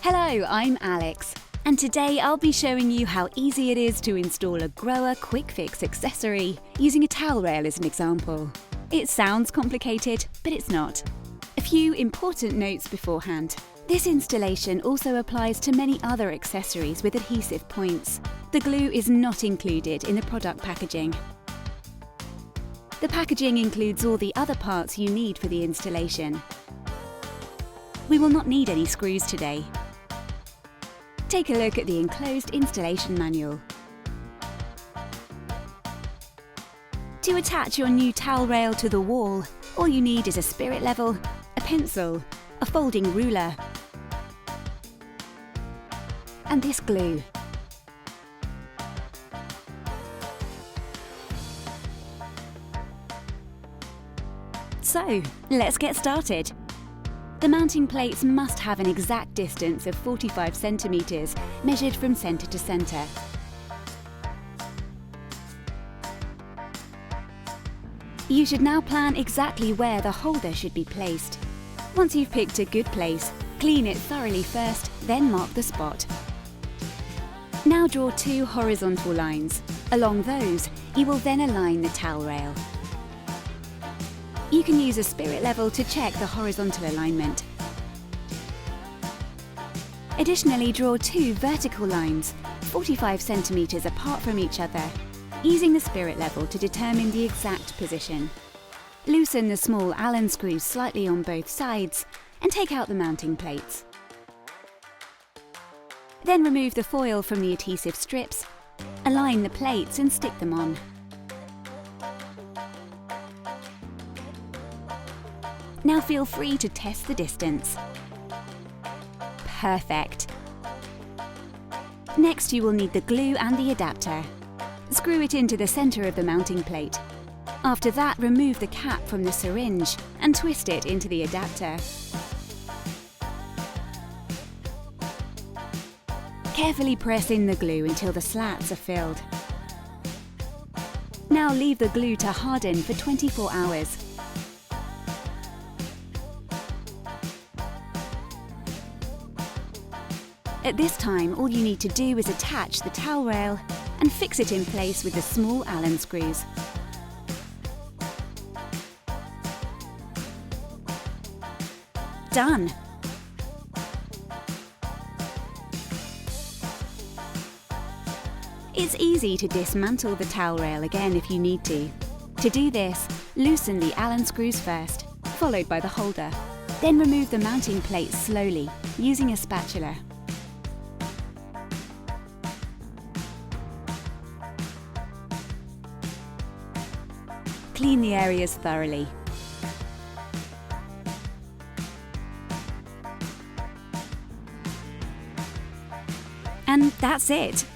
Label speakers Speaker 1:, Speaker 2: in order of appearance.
Speaker 1: Hello, I'm Alex, and today I'll be showing you how easy it is to install a GROHE QuickFix accessory using a towel rail as an example. It sounds complicated, but it's not. A few important notes beforehand. This installation also applies to many other accessories with adhesive points. The glue is not included in the product packaging. The packaging includes all the other parts you need for the installation. We will not need any screws today. Take a look at the enclosed installation manual. To attach your new towel rail to the wall, all you need is a spirit level, a pencil, a folding ruler, and this glue. So, let's get started. The mounting plates must have an exact distance of 45 centimeters, measured from center to center. You should now plan exactly where the holder should be placed. Once you've picked a good place, clean it thoroughly first, then mark the spot. Now draw two horizontal lines. Along those, you will then align the towel rail. You can use a spirit level to check the horizontal alignment. Additionally, draw two vertical lines, 45 centimeters apart from each other, using the spirit level to determine the exact position. Loosen the small Allen screws slightly on both sides and take out the mounting plates. Then remove the foil from the adhesive strips, align the plates and stick them on. Now feel free to test the distance. Perfect. Next you will need the glue and the adapter. Screw it into the center of the mounting plate. After that, remove the cap from the syringe and twist it into the adapter. Carefully press in the glue until the slats are filled. Now leave the glue to harden for 24 hours. At this time, all you need to do is attach the towel rail and fix it in place with the small Allen screws. Done! It's easy to dismantle the towel rail again if you need to. To do this, loosen the Allen screws first, followed by the holder. Then remove the mounting plates slowly, using a spatula. Clean the areas thoroughly. And that's it!